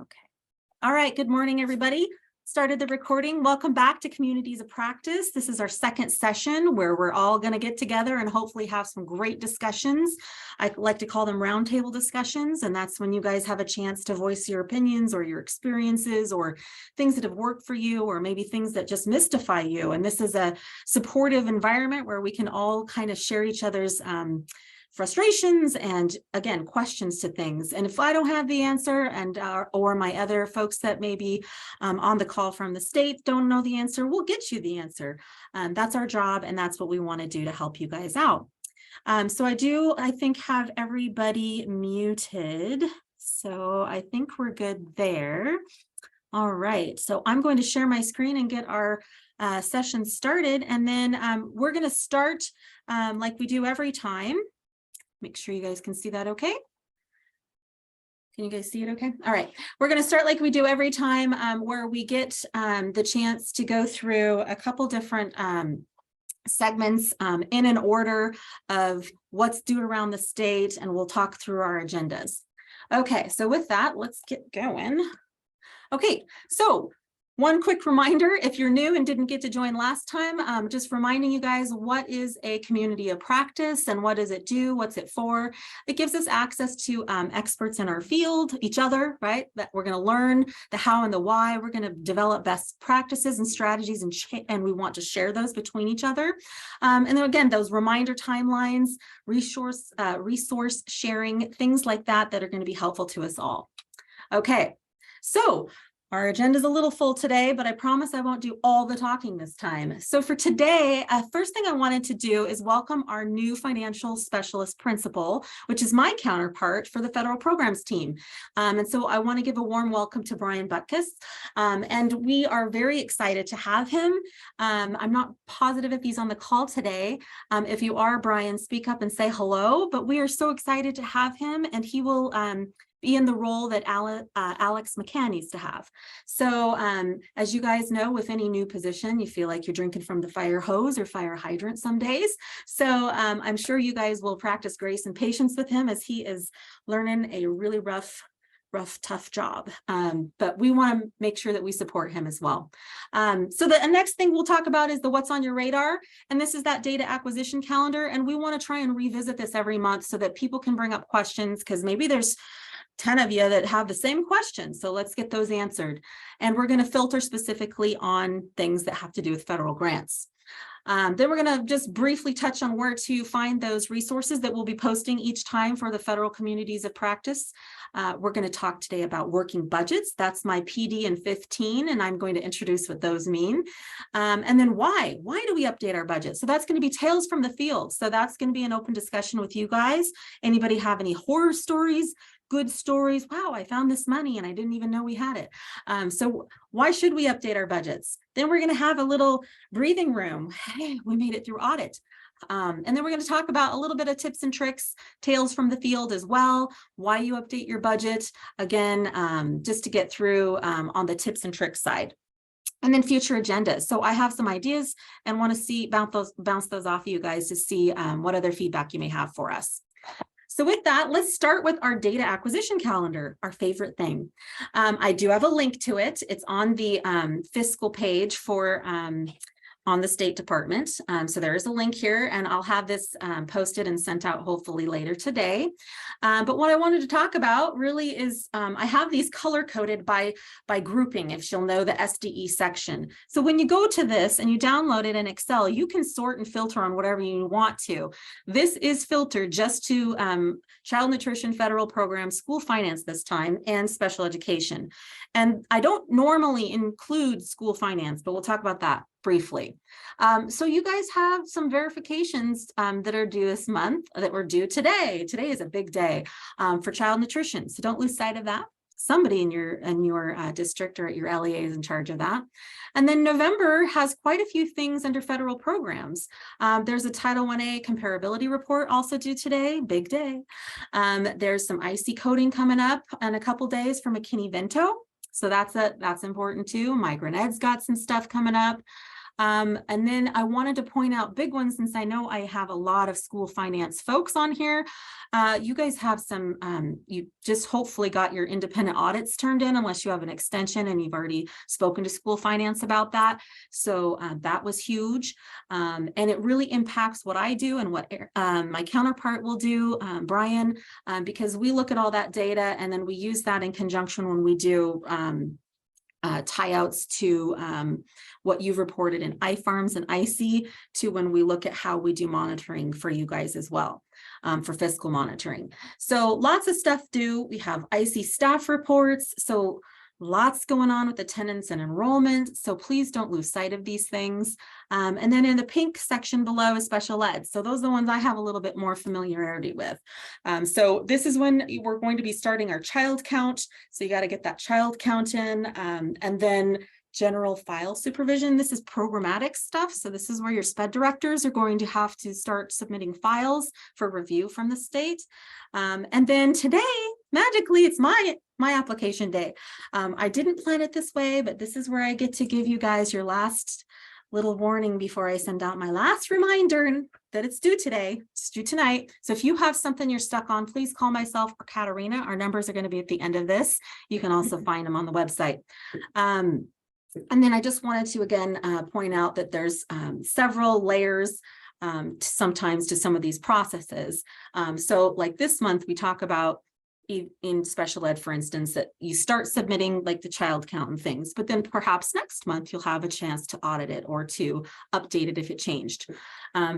Okay. All right. Good morning, everybody. Started the recording. Welcome back to Communities of Practice. This is our second session where we're all going to get together and hopefully have some great discussions. I like to call them roundtable discussions, and that's when you guys have a chance to voice your opinions or your experiences or things that have worked for you or maybe things that just mystify you. And this is a supportive environment where we can all kind of share each other's frustrations and, again, questions to things. And if I don't have the answer and or my other folks that may be on the call from the state don't know the answer, we'll get you the answer. That's our job, and that's what we want to do to help you guys out. So I think, have everybody muted. So I think we're good there. All right, so I'm going to share my screen and get our session started, and then we're going to start like we do every time. Make sure you guys can see that okay. Can you guys see it okay? All right, we're going to start like we do every time where we get the chance to go through a couple different segments in an order of what's due around the state, and we'll talk through our agendas. Okay, so with that, let's get going. Okay, so one quick reminder, if you're new and didn't get to join last time, just reminding you guys, what is a community of practice and what does it do? What's it for? It gives us access to experts in our field, each other, right? That we're going to learn the how and the why. We're going to develop best practices and strategies, and we want to share those between each other. And then again, those reminder timelines, resource sharing, things like that are going to be helpful to us all. Okay, so our agenda is a little full today, but I promise I won't do all the talking this time. So for today, first thing I wanted to do is welcome our new financial specialist principal, which is my counterpart for the federal programs team. And so I want to give a warm welcome to Brian Butkus. And we are very excited to have him. I'm not positive if he's on the call today. If you are, Brian, speak up and say hello, but we are so excited to have him, and he will be in the role that Alex McCann needs to have. So as you guys know, with any new position, you feel like you're drinking from the fire hose or fire hydrant some days. So I'm sure you guys will practice grace and patience with him as he is learning a really rough, tough job. But we want to make sure that we support him as well. So the next thing we'll talk about is the what's on your radar. And this is that data acquisition calendar. And we want to try and revisit this every month so that people can bring up questions, because maybe there's 10 of you that have the same questions. So let's get those answered. And we're going to filter specifically on things that have to do with federal grants. Then we're going to just briefly touch on where to find those resources that we'll be posting each time for the federal communities of practice. We're going to talk today about working budgets. That's my PD and 15, and I'm going to introduce what those mean. And then why do we update our budget? So that's going to be tales from the field. So that's going to be an open discussion with you guys. Anybody have any horror stories? Good stories? Wow, I found this money and I didn't even know we had it. So why should we update our budgets? Then we're going to have a little breathing room. Hey, we made it through audit. And then we're going to talk about a little bit of tips and tricks, tales from the field as well, why you update your budget, again, just to get through on the tips and tricks side. And then future agendas. So I have some ideas and want to bounce those off of you guys to see what other feedback you may have for us. So with that, let's start with our data acquisition calendar, our favorite thing. I do have a link to it. It's on the fiscal page for on the State Department. So there is a link here, and I'll have this posted and sent out hopefully later today. But what I wanted to talk about really is I have these color coded by grouping, if you'll know the SDE section. So when you go to this and you download it in Excel, you can sort and filter on whatever you want to. This is filtered just to child nutrition, federal programs, school finance this time, and special education. And I don't normally include school finance, but we'll talk about that briefly. So you guys have some verifications that are due this month, that were due today. Today is a big day for child nutrition, so don't lose sight of that. Somebody in your district or at your LEA is in charge of that. And then November has quite a few things under federal programs. There's a Title I-A comparability report also due today, big day. There's some IC coding coming up in a couple days for McKinney-Vento. So that's important too. Migrant Ed's got some stuff coming up. And then I wanted to point out big ones, since I know I have a lot of school finance folks on here. You guys have some, you just hopefully got your independent audits turned in, unless you have an extension and you've already spoken to school finance about that. So that was huge. And it really impacts what I do and what my counterpart will do, Brian, because we look at all that data and then we use that in conjunction when we do tie outs to what you've reported in iFarms and IC, to when we look at how we do monitoring for you guys as well, for fiscal monitoring. So lots of stuff due. We have IC staff reports. So lots going on with attendance and enrollment. So please don't lose sight of these things. And then in the pink section below is special ed. So those are the ones I have a little bit more familiarity with. So this is when we're going to be starting our child count. So you got to get that child count in. And then general file supervision. This is programmatic stuff. So this is where your SPED directors are going to have to start submitting files for review from the state. And then today, magically, it's my application day. I didn't plan it this way, but this is where I get to give you guys your last little warning before I send out my last reminder that it's due today. It's due tonight. So if you have something you're stuck on, please call myself or Katarina. Our numbers are going to be at the end of this. You can also find them on the website. And then I just wanted to again point out that there's several layers sometimes to some of these processes. So like this month, we talk about in special ed, for instance, that you start submitting like the child count and things, but then perhaps next month you'll have a chance to audit it or to update it if it changed.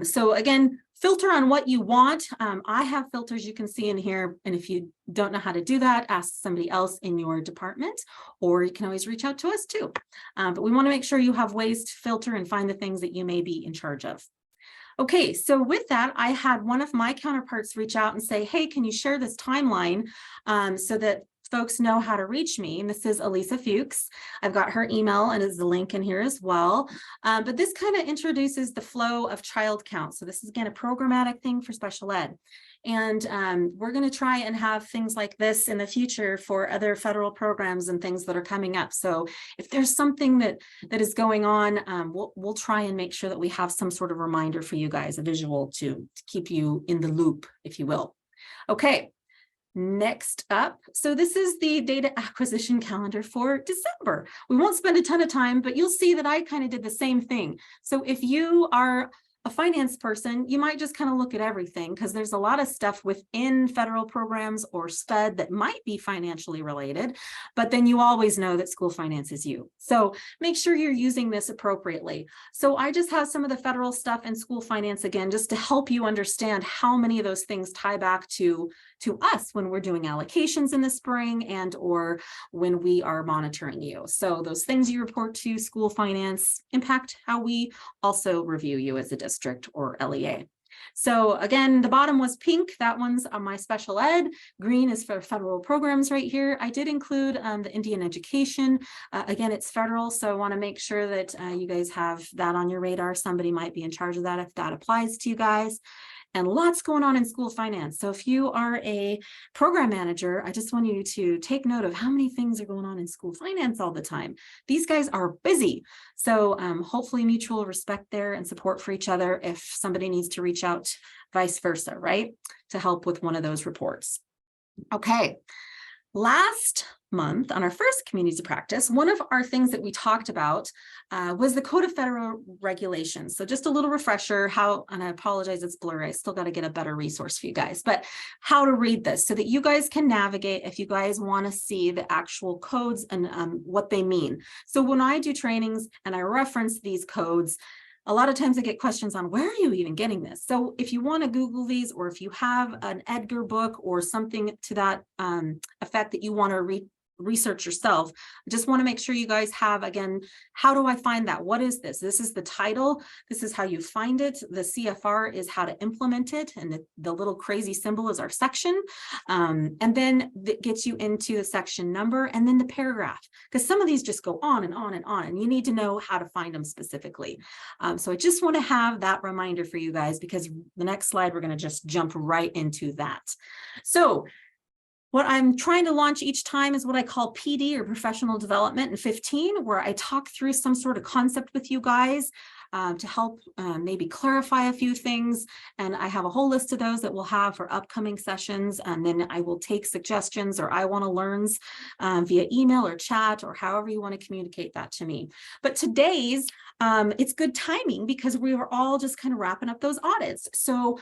So again, filter on what you want. I have filters you can see in here. And if you don't know how to do that, ask somebody else in your department, or you can always reach out to us too. But we want to make sure you have ways to filter and find the things that you may be in charge of. Okay, so with that, I had one of my counterparts reach out and say, hey, can you share this timeline so that folks know how to reach me? And this is Elisa Fuchs. I've got her email and there's the link in here as well. But this kind of introduces the flow of child count. So this is again a programmatic thing for special ed. And we're going to try and have things like this in the future for other federal programs and things that are coming up. So if there's something that is going on, we'll try and make sure that we have some sort of reminder for you guys, a visual to keep you in the loop, if you will. Okay. Next up, so this is the data acquisition calendar for December. We won't spend a ton of time, but you'll see that I kind of did the same thing. So if you are a finance person, you might just kind of look at everything because there's a lot of stuff within federal programs or SPED that might be financially related, but then you always know that school finance is you. So make sure you're using this appropriately. So I just have some of the federal stuff and school finance again, just to help you understand how many of those things tie back to us when we're doing allocations in the spring and or when we are monitoring you. So those things you report to school finance impact how we also review you as a district or LEA. So again, the bottom was pink. That one's on my special ed. Green is for federal programs right here. I did include the Indian education. Again, it's federal, so I want to make sure that you guys have that on your radar. Somebody might be in charge of that if that applies to you guys. And lots going on in school finance. So if you are a program manager, I just want you to take note of how many things are going on in school finance all the time. These guys are busy. So hopefully mutual respect there and support for each other if somebody needs to reach out, vice versa, right? To help with one of those reports. Okay. Last month on our first communities of practice, one of our things that we talked about was the Code of Federal Regulations. So just a little refresher how, and I apologize, it's blurry. I still got to get a better resource for you guys, but how to read this so that you guys can navigate if you guys want to see the actual codes and what they mean. So when I do trainings and I reference these codes, a lot of times I get questions on where are you even getting this? So if you want to Google these, or if you have an Edgar book or something to that effect that you want to research yourself, I just want to make sure you guys have, again, how do I find that? What is this? This is the title. This is how you find it. The CFR is how to implement it. And the little crazy symbol is our section. And then that gets you into the section number and then the paragraph, because some of these just go on and on and on, and you need to know how to find them specifically. So I just want to have that reminder for you guys, because the next slide, we're going to just jump right into that. So What I'm trying to launch each time is what I call PD, or professional development, in 15, where I talk through some sort of concept with you guys to help maybe clarify a few things. And I have a whole list of those that we'll have for upcoming sessions. And then I will take suggestions or I want to learns via email or chat, or however you want to communicate that to me. But today's, it's good timing because we were all just kind of wrapping up those audits. So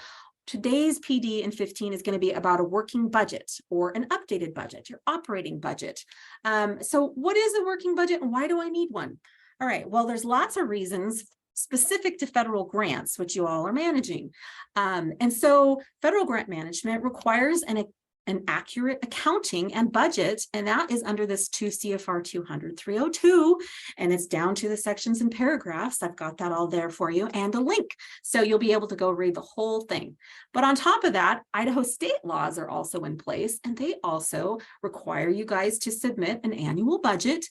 today's PD in 15 is going to be about a working budget or an updated budget, your operating budget. So what is a working budget and why do I need one? All right, well, there's lots of reasons specific to federal grants, which you all are managing. And so federal grant management requires an accurate accounting and budget, and that is under this 2 CFR 200-302, and it's down to the sections and paragraphs. I've got that all there for you and a link, so you'll be able to go read the whole thing. But on top of that, Idaho state laws are also in place, and they also require you guys to submit an annual budget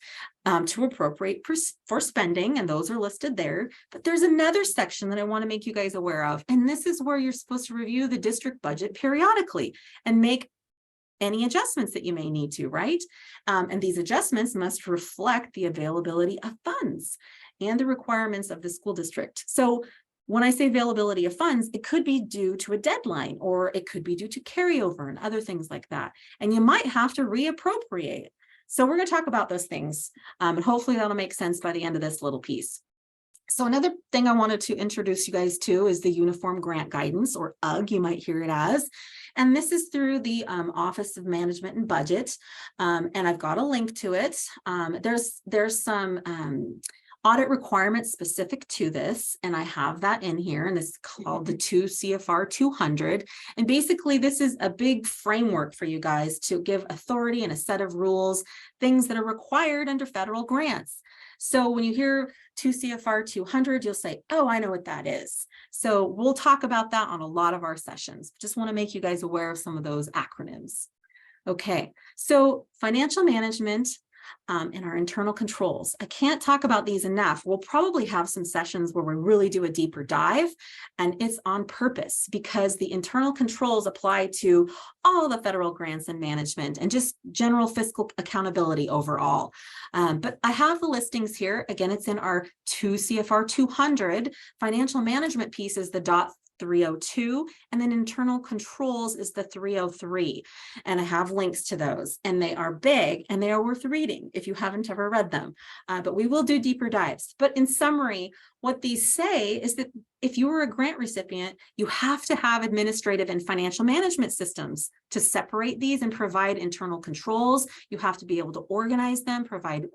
to appropriate for spending, and those are listed there. But there's another section that I want to make you guys aware of, and this is where you're supposed to review the district budget periodically and make any adjustments that you may need to, right? And these adjustments must reflect the availability of funds and the requirements of the school district. So when I say availability of funds, it could be due to a deadline, or it could be due to carryover and other things like that. And you might have to reappropriate. So we're going to talk about those things, and hopefully that'll make sense by the end of this little piece. So another thing I wanted to introduce you guys to is the Uniform Grant Guidance, or UGG, you might hear it as. And this is through the Office of Management and Budget. And I've got a link to it. There's some audit requirements specific to this, and I have that in here, and this is called the 2 CFR 200. And basically this is a big framework for you guys to give authority and a set of rules, things that are required under federal grants. So when you hear 2 CFR 200, you'll say, oh, I know what that is. So we'll talk about that on a lot of our sessions. Just want to make you guys aware of some of those acronyms. Okay, so financial management and our internal controls. I can't talk about these enough. We'll probably have some sessions where we really do a deeper dive, and it's on purpose because the internal controls apply to all the federal grants and management and just general fiscal accountability overall. But I have the listings here. Again, it's in our 2 CFR 200. Financial management piece is the .302, and then internal controls is the 303. And I have links to those, and they are big and they are worth reading if you haven't ever read them. But we will do deeper dives. But in summary, what these say is that if you are a grant recipient, you have to have administrative and financial management systems to separate these and provide internal controls. You have to be able to organize them, provide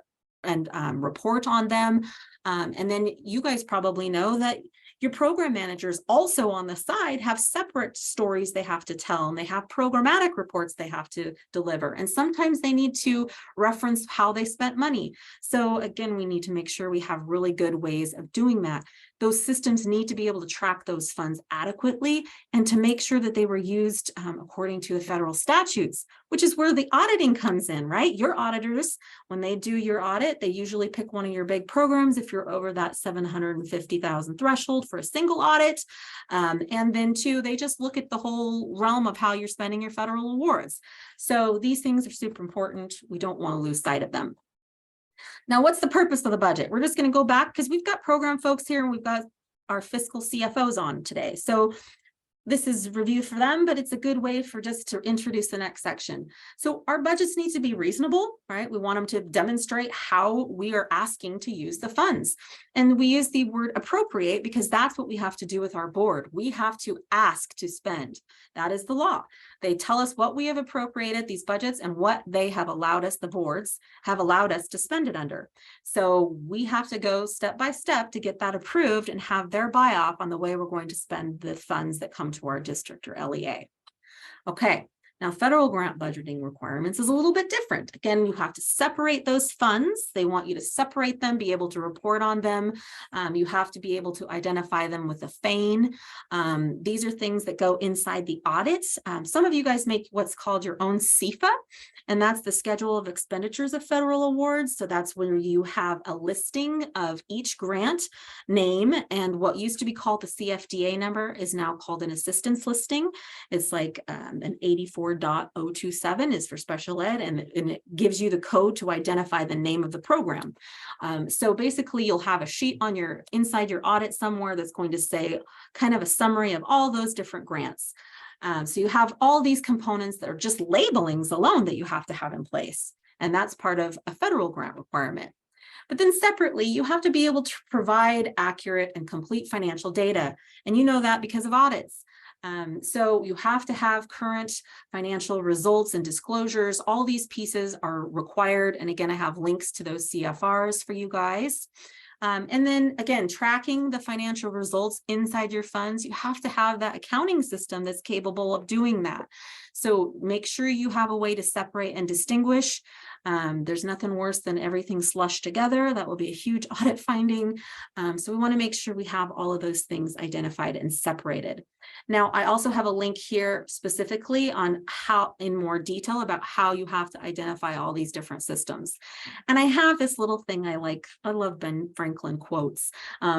and report on them. And then you guys probably know that your program managers also on the side have separate stories they have to tell, and they have programmatic reports they have to deliver. And sometimes they need to reference how they spent money. So again, we need to make sure we have really good ways of doing that. Those systems need to be able to track those funds adequately and to make sure that they were used according to the federal statutes, which is where the auditing comes in, right? Your auditors, when they do your audit, they usually pick one of your big programs if you're over that 750,000 threshold for a single audit. And then two, they just look at the whole realm of how you're spending your federal awards. So these things are super important. We don't want to lose sight of them. Now, what's the purpose of the budget? We're just going to go back because we've got program folks here and we've got our fiscal CFOs on today. So this is review for them, but it's a good way for just to introduce the next section. So our budgets need to be reasonable, right? We want them to demonstrate how we are asking to use the funds. And we use the word appropriate because that's what we have to do with our board. We have to ask to spend. That is the law. They tell us what we have appropriated these budgets and what they have allowed us, the boards have allowed us to spend it under. So we have to go step by step to get that approved and have their buy-off on the way we're going to spend the funds that come to our district or LEA. Okay. Now, federal grant budgeting requirements is a little bit different. Again, you have to separate those funds. They want you to separate them, be able to report on them. You have to be able to identify them with a FAIN. These are things that go inside the audits. Some of you guys make what's called your own CFA, and that's the Schedule of Expenditures of Federal Awards. So that's where you have a listing of each grant name, and what used to be called the CFDA number is now called an assistance listing. It's like an 84 4.027 is for special ed, and it gives you the code to identify the name of the program. So basically you'll have a sheet on inside your audit somewhere that's going to say kind of a summary of all those different grants. So you have all these components that are just labelings alone that you have to have in place. And that's part of a federal grant requirement. But then separately, you have to be able to provide accurate and complete financial data. And you know that because of audits. So you have to have current financial results and disclosures. All these pieces are required. And again, I have links to those CFRs for you guys. And then again, tracking the financial results inside your funds, you have to have that accounting system that's capable of doing that. So make sure you have a way to separate and distinguish. There's nothing worse than everything slushed together. That will be a huge audit finding. So we want to make sure we have all of those things identified and separated. Now, I also have a link here specifically on how, in more detail, about how you have to identify all these different systems. And I have this little thing I like. I love Ben Franklin quotes.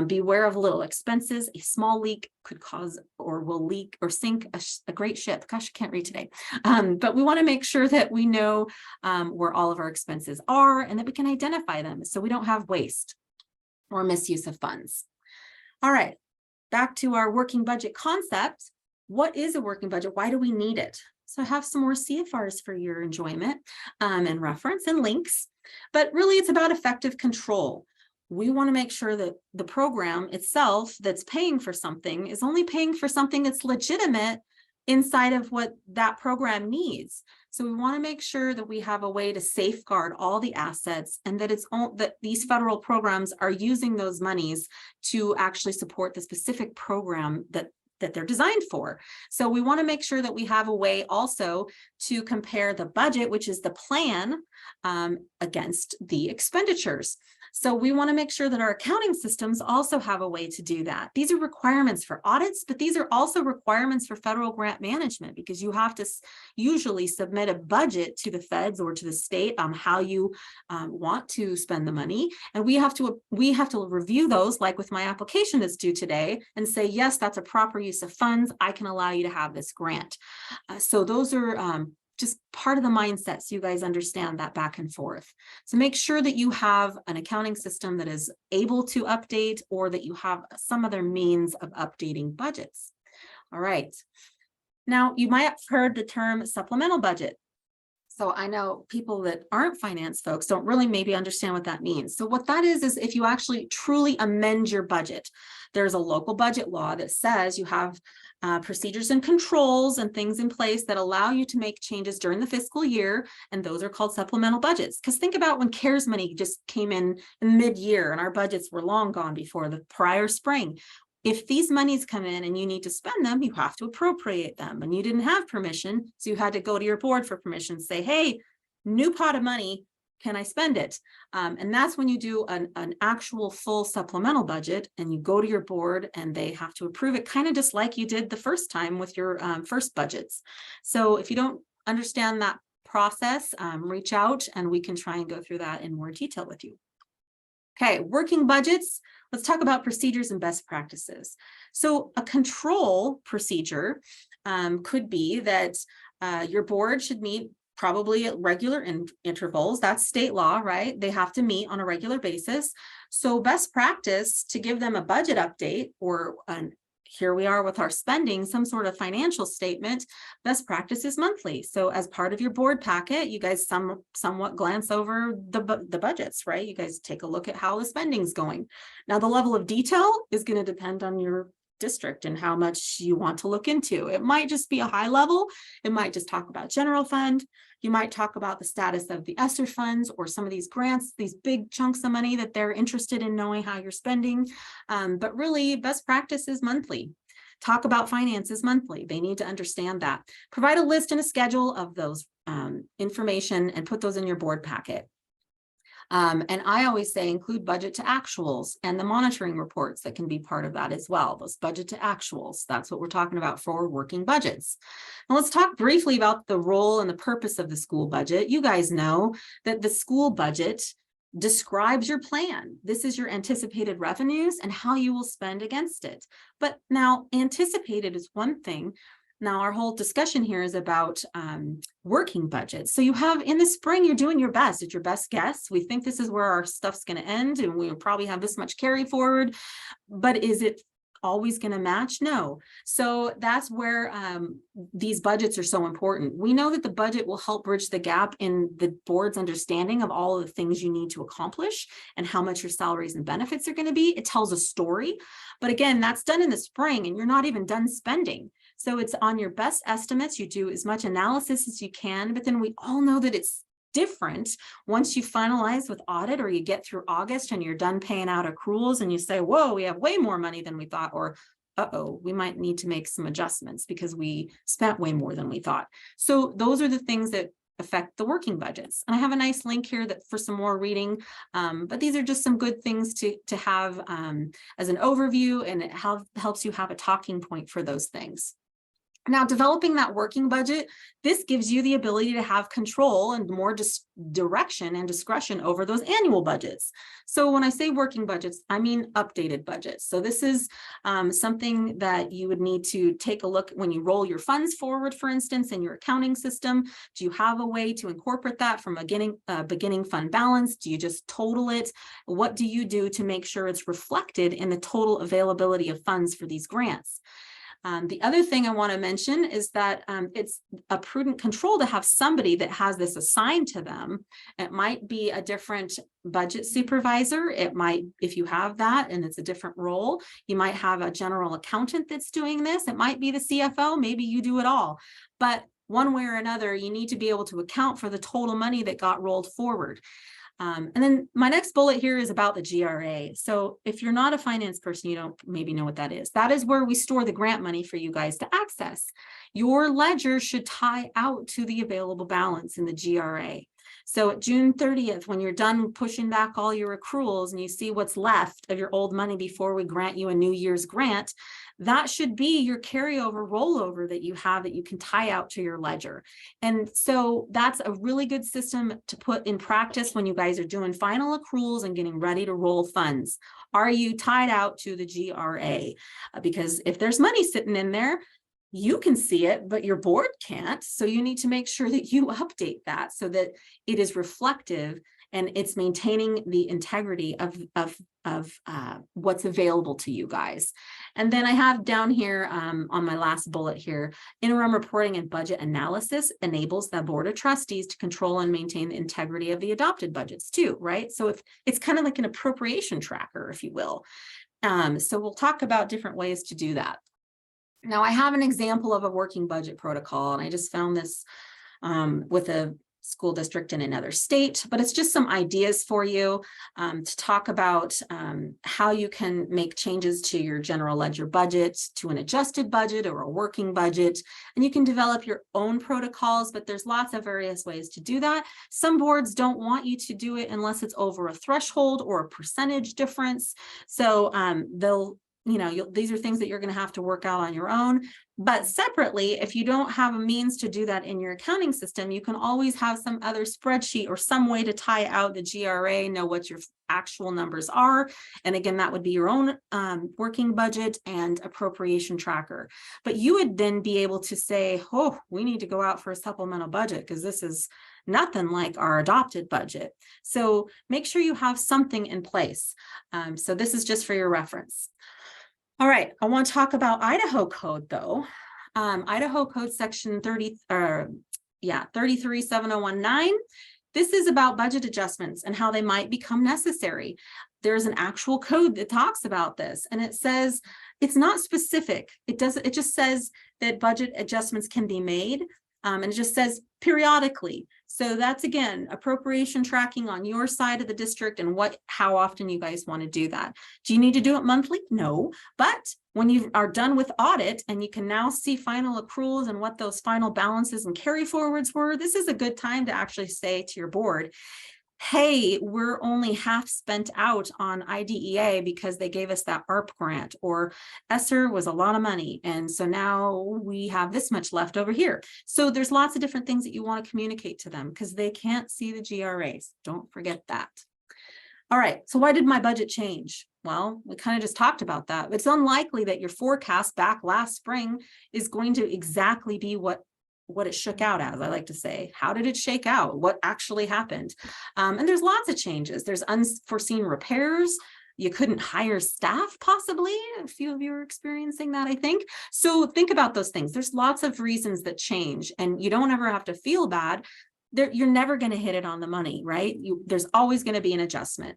Beware of little expenses. A small leak could cause or will leak or sink a great ship. Gosh, I can't read today. But we want to make sure that we know where all of our expenses are and that we can identify them so we don't have waste or misuse of funds. All right, back to our working budget concept. What is a working budget? Why do we need it? So I have some more CFRs for your enjoyment and reference and links, but really it's about effective control. We want to make sure that the program itself that's paying for something is only paying for something that's legitimate inside of what that program needs. So we want to make sure that we have a way to safeguard all the assets and that that these federal programs are using those monies to actually support the specific program that they're designed for. So we want to make sure that we have a way also to compare the budget, which is the plan, against the expenditures. So we want to make sure that our accounting systems also have a way to do that. These are requirements for audits, but these are also requirements for federal grant management, because you have to usually submit a budget to the feds or to the state on how you want to spend the money. And we have to review those, like with my application that's due today, and say, yes, that's a proper use of funds. I can allow you to have this grant. So those are just part of the mindset, so you guys understand that back and forth. So make sure that you have an accounting system that is able to update, or that you have some other means of updating budgets. All right. Now, you might have heard the term supplemental budget. So I know people that aren't finance folks don't really maybe understand what that means. So what that is if you actually truly amend your budget. There's a local budget law that says you have procedures and controls and things in place that allow you to make changes during the fiscal year, and those are called supplemental budgets. Because think about when CARES money just came in mid-year and our budgets were long gone before the prior spring. If these monies come in and you need to spend them, you have to appropriate them, and you didn't have permission, so you had to go to your board for permission, say, hey, new pot of money, can I spend it? And that's when you do an actual full supplemental budget, and you go to your board and they have to approve it, kind of just like you did the first time with your first budgets. So if you don't understand that process, reach out and we can try and go through that in more detail with you. Okay, working budgets. Let's talk about procedures and best practices. So a control procedure could be that your board should meet probably at regular intervals. That's state law, right? They have to meet on a regular basis. So best practice to give them a budget update, or here we are with our spending, some sort of financial statement. Best practice is monthly. So as part of your board packet, you guys somewhat glance over the budgets, right? You guys take a look at how the spending's going. Now, the level of detail is going to depend on your district and how much you want to look into. It might just be a high level. It might just talk about general fund. You might talk about the status of the ESSER funds or some of these grants, these big chunks of money that they're interested in knowing how you're spending. But really, best practice is monthly. Talk about finances monthly. They need to understand that. Provide a list and a schedule of those information and put those in your board packet. And I always say include budget to actuals and the monitoring reports that can be part of that as well. Those budget to actuals, that's what we're talking about for working budgets. Now let's talk briefly about the role and the purpose of the school budget. You guys know that the school budget describes your plan. This is your anticipated revenues and how you will spend against it. But now anticipated is one thing. Now, our whole discussion here is about working budgets. So you have in the spring, you're doing your best. It's your best guess. We think this is where our stuff's going to end, and we'll probably have this much carry forward. But is it always going to match? No. So that's where these budgets are so important. We know that the budget will help bridge the gap in the board's understanding of all of the things you need to accomplish and how much your salaries and benefits are going to be. It tells a story. But again, that's done in the spring, and you're not even done spending. So it's on your best estimates. You do as much analysis as you can, but then we all know that it's different once you finalize with audit, or you get through August and you're done paying out accruals and you say, whoa, we have way more money than we thought, or uh-oh, we might need to make some adjustments because we spent way more than we thought. So those are the things that affect the working budgets. And I have a nice link here that for some more reading, but these are just some good things to have as an overview, and it helps you have a talking point for those things. Now, developing that working budget, this gives you the ability to have control and more direction and discretion over those annual budgets. So when I say working budgets, I mean updated budgets. So this is something that you would need to take a look when you roll your funds forward, for instance, in your accounting system. Do you have a way to incorporate that from a beginning fund balance? Do you just total it? What do you do to make sure it's reflected in the total availability of funds for these grants? The other thing I want to mention is that it's a prudent control to have somebody that has this assigned to them. It might be a different budget supervisor. It might, if you have that and it's a different role, you might have a general accountant that's doing this. It might be the CFO. Maybe you do it all. But one way or another, you need to be able to account for the total money that got rolled forward. And then my next bullet here is about the GRA. So if you're not a finance person, you don't maybe know what that is. That is where we store the grant money for you guys to access. Your ledger should tie out to the available balance in the GRA. So at June 30th, when you're done pushing back all your accruals and you see what's left of your old money before we grant you a New Year's grant, that should be your carryover rollover that you have that you can tie out to your ledger. And so that's a really good system to put in practice when you guys are doing final accruals and getting ready to roll funds. Are you tied out to the GRA? Because if there's money sitting in there, you can see it, but your board can't. So you need to make sure that you update that so that it is reflective and it's maintaining the integrity of what's available to you guys. And then I have down here on my last bullet here, interim reporting and budget analysis enables the board of trustees to control and maintain the integrity of the adopted budgets too, right? So if it's kind of like an appropriation tracker, if you will. So we'll talk about different ways to do that. Now, I have an example of a working budget protocol, and I just found this with a school district in another state, but it's just some ideas for you to talk about how you can make changes to your general ledger budget, to an adjusted budget or a working budget, and you can develop your own protocols, but there's lots of various ways to do that. Some boards don't want you to do it unless it's over a threshold or a percentage difference. So these are things that you're going to have to work out on your own. But separately, if you don't have a means to do that in your accounting system, you can always have some other spreadsheet or some way to tie out the GRA, know what your actual numbers are. And again, that would be your own working budget and appropriation tracker. But you would then be able to say, oh, we need to go out for a supplemental budget because this is nothing like our adopted budget. So make sure you have something in place. So this is just for your reference. All right, I want to talk about Idaho code though. Idaho code section 33719. This is about budget adjustments and how they might become necessary. There's an actual code that talks about this, and it says it's not specific. It just says that budget adjustments can be made. And it just says periodically. So that's, again, appropriation tracking on your side of the district and how often you guys want to do that. Do you need to do it monthly? No. But when you are done with audit and you can now see final accruals and what those final balances and carry forwards were, this is a good time to actually say to your board, hey, we're only half spent out on IDEA because they gave us that ARP grant, or ESSER was a lot of money. And so now we have this much left over here. So there's lots of different things that you want to communicate to them because they can't see the GRAs. Don't forget that. All right, so why did my budget change? Well, we kind of just talked about that. It's unlikely that your forecast back last spring is going to exactly be what it shook out as. I like to say, how did it shake out? What actually happened? And there's lots of changes. There's unforeseen repairs. You couldn't hire staff, possibly. A few of you are experiencing that, I think. So think about those things. There's lots of reasons that change, and you don't ever have to feel bad. You're never going to hit it on the money, right? There's always going to be an adjustment.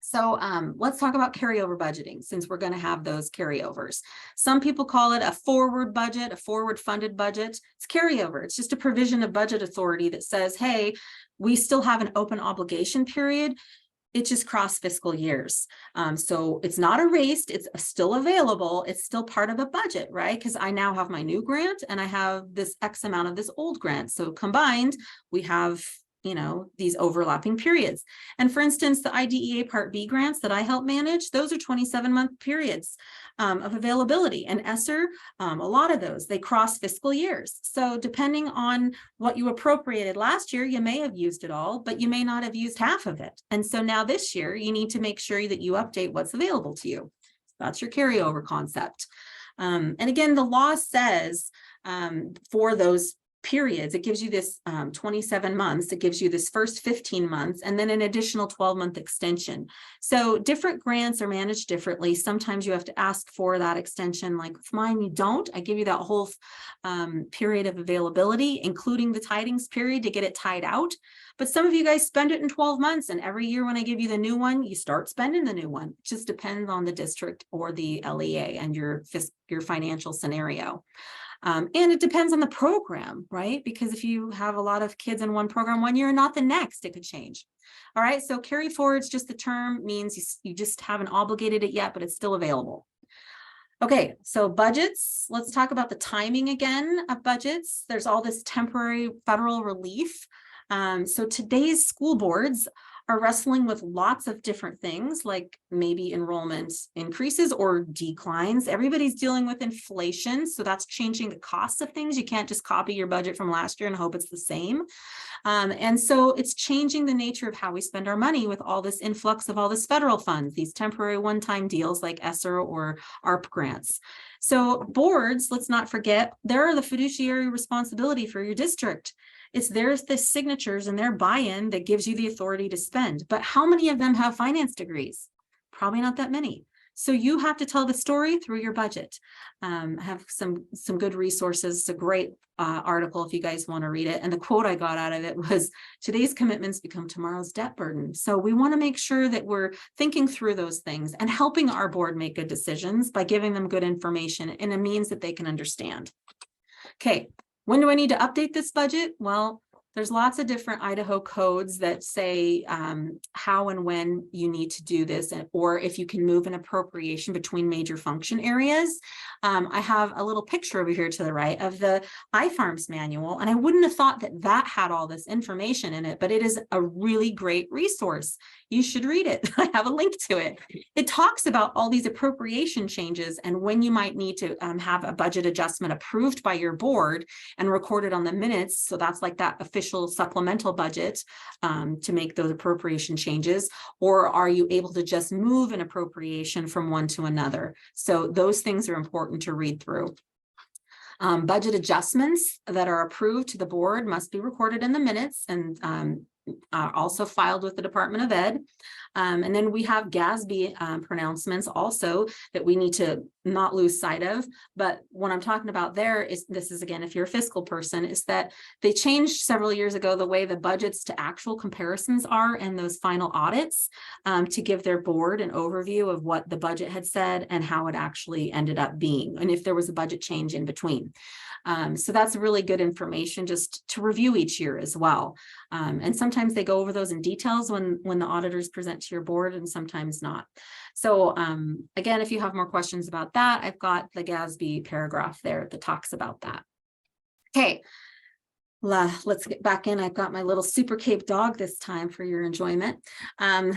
So let's talk about carryover budgeting, since we're going to have those carryovers. Some people call it a forward budget, a forward funded budget. It's carryover. It's just a provision of budget authority that says, hey, we still have an open obligation period. It just crossed fiscal years. So it's not erased, it's still available. It's still part of a budget, right? Because I now have my new grant and I have this X amount of this old grant. So combined, we have, these overlapping periods. And for instance, the IDEA Part B grants that I help manage, those are 27-month periods of availability. And ESSER, a lot of those, they cross fiscal years. So depending on what you appropriated last year, you may have used it all, but you may not have used half of it. And so now this year, you need to make sure that you update what's available to you. That's your carryover concept. And again, the law says for those periods, it gives you this 27 months, it gives you this first 15 months, and then an additional 12-month extension. So different grants are managed differently. Sometimes you have to ask for that extension. Like with mine, you don't. I give you that whole period of availability, including the tidings period, to get it tied out. But some of you guys spend it in 12 months, and every year when I give you the new one, you start spending the new one. It just depends on the district or the LEA and your financial scenario. And it depends on the program, right? Because if you have a lot of kids in one program one year and not the next, it could change. All right, so carry forward is just the term, means you just haven't obligated it yet, but it's still available. Okay, so budgets, let's talk about the timing again of budgets. There's all this temporary federal relief. So today's school boards are wrestling with lots of different things, like maybe enrollment increases or declines. Everybody's dealing with inflation, so that's changing the cost of things. You can't just copy your budget from last year and hope it's the same. And so it's changing the nature of how we spend our money with all this influx of all this federal funds, these temporary one-time deals like ESSER or ARP grants. So boards, let's not forget, they're the fiduciary responsibility for your district. It's there's the signatures and their buy-in that gives you the authority to spend. But how many of them have finance degrees? Probably not that many. So you have to tell the story through your budget. I have some good resources. It's a great article if you guys want to read it. And the quote I got out of it was, today's commitments become tomorrow's debt burden. So we want to make sure that we're thinking through those things and helping our board make good decisions by giving them good information in a means that they can understand. Okay. When do I need to update this budget? Well, there's lots of different Idaho codes that say how and when you need to do this, or if you can move an appropriation between major function areas. I have a little picture over here to the right of the iFarms manual, and I wouldn't have thought that that had all this information in it, but it is a really great resource. You should read it. I have a link to it. It talks about all these appropriation changes and when you might need to have a budget adjustment approved by your board and recorded on the minutes. So that's like that official supplemental budget to make those appropriation changes, or are you able to just move an appropriation from one to another? So those things are important to read through. Budget adjustments that are approved to the board must be recorded in the minutes and also filed with the Department of Ed. And then we have GASB pronouncements also that we need to not lose sight of. But what I'm talking about there is, this is again, if you're a fiscal person, is that they changed several years ago the way the budgets to actual comparisons are in those final audits to give their board an overview of what the budget had said and how it actually ended up being, and if there was a budget change in between. So that's really good information just to review each year as well. And sometimes they go over those in details when the auditors present to your board, and sometimes not. So again, if you have more questions about that, I've got the GASB paragraph there that talks about that. Okay. Let's get back in. I've got my little super cape dog this time for your enjoyment.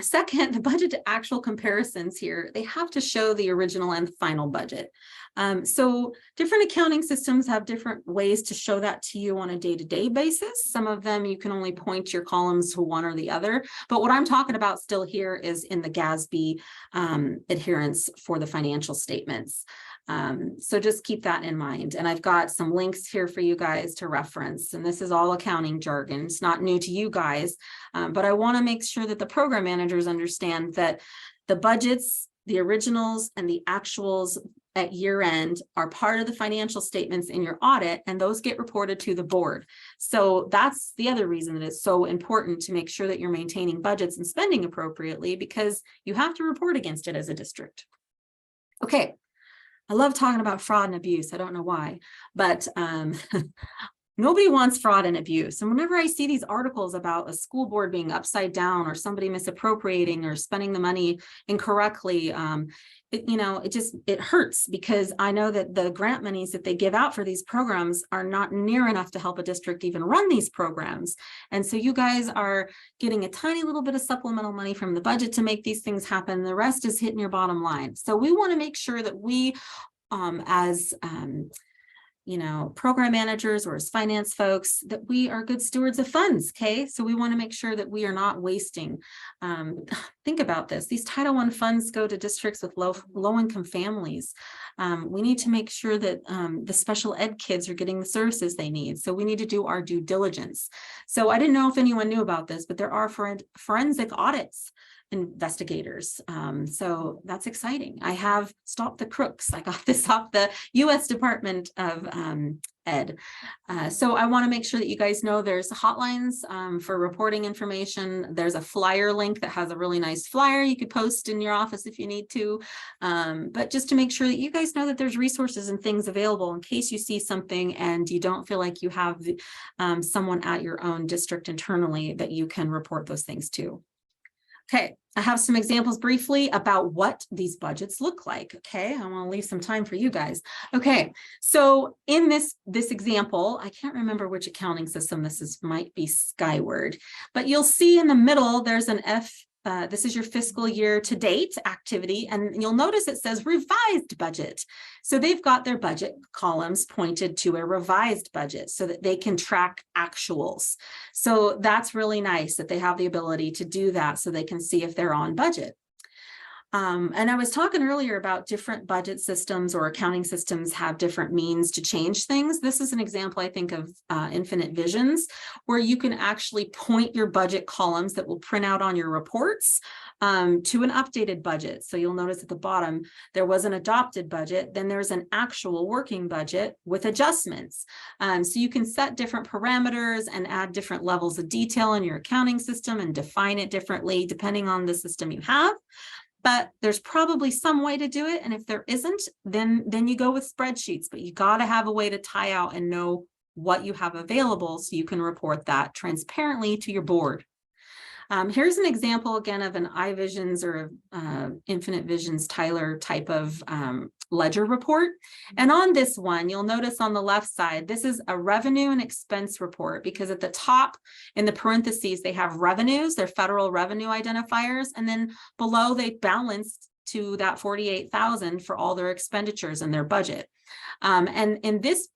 Second, the budget to actual comparisons here, they have to show the original and final budget. So different accounting systems have different ways to show that to you on a day-to-day basis. Some of them you can only point your columns to one or the other. But what I'm talking about still here is in the GASB adherence for the financial statements. So just keep that in mind. And I've got some links here for you guys to reference. And this is all accounting jargon. It's not new to you guys, but I want to make sure that the program managers understand that the budgets, the originals, and the actuals at year end are part of the financial statements in your audit, and those get reported to the board. So that's the other reason that it's so important to make sure that you're maintaining budgets and spending appropriately, because you have to report against it as a district. Okay. I love talking about fraud and abuse. I don't know why, but nobody wants fraud and abuse. And whenever I see these articles about a school board being upside down or somebody misappropriating or spending the money incorrectly, it hurts, because I know that the grant monies that they give out for these programs are not near enough to help a district even run these programs. And so you guys are getting a tiny little bit of supplemental money from the budget to make these things happen. The rest is hitting your bottom line. So we want to make sure that we, as program managers or as finance folks, that we are good stewards of funds. Okay, so we want to make sure that we are not wasting. Think about this. These Title I funds go to districts with low-income families. We need to make sure that the special ed kids are getting the services they need. So we need to do our due diligence. So I didn't know if anyone knew about this, but there are forensic audits investigators. So that's exciting. I have Stop the Crooks. I got this off the U.S. Department of Ed. So I want to make sure that you guys know there's hotlines for reporting information. There's a flyer link that has a really nice flyer you could post in your office if you need to. But just to make sure that you guys know that there's resources and things available in case you see something and you don't feel like you have someone at your own district internally that you can report those things to. Okay, I have some examples briefly about what these budgets look like. Okay, I want to leave some time for you guys. Okay, so in this example, I can't remember which accounting system this is, might be Skyward, but you'll see in the middle there's an this is your fiscal year to date activity, and you'll notice it says revised budget. So they've got their budget columns pointed to a revised budget so that they can track actuals. So that's really nice that they have the ability to do that so they can see if they're on budget. And I was talking earlier about different budget systems or accounting systems have different means to change things. This is an example, I think, of Infinite Visions, where you can actually point your budget columns that will print out on your reports to an updated budget. So you'll notice at the bottom, there was an adopted budget, then there's an actual working budget with adjustments. So you can set different parameters and add different levels of detail in your accounting system and define it differently depending on the system you have. But there's probably some way to do it. And if there isn't, then you go with spreadsheets, but you got to have a way to tie out and know what you have available so you can report that transparently to your board. Here's an example again of an iVisions or Infinite Visions Tyler type of ledger report. And on this one, you'll notice on the left side, this is a revenue and expense report, because at the top in the parentheses, they have revenues, their federal revenue identifiers, and then below they balanced to that 48,000 for all their expenditures in their budget. And in this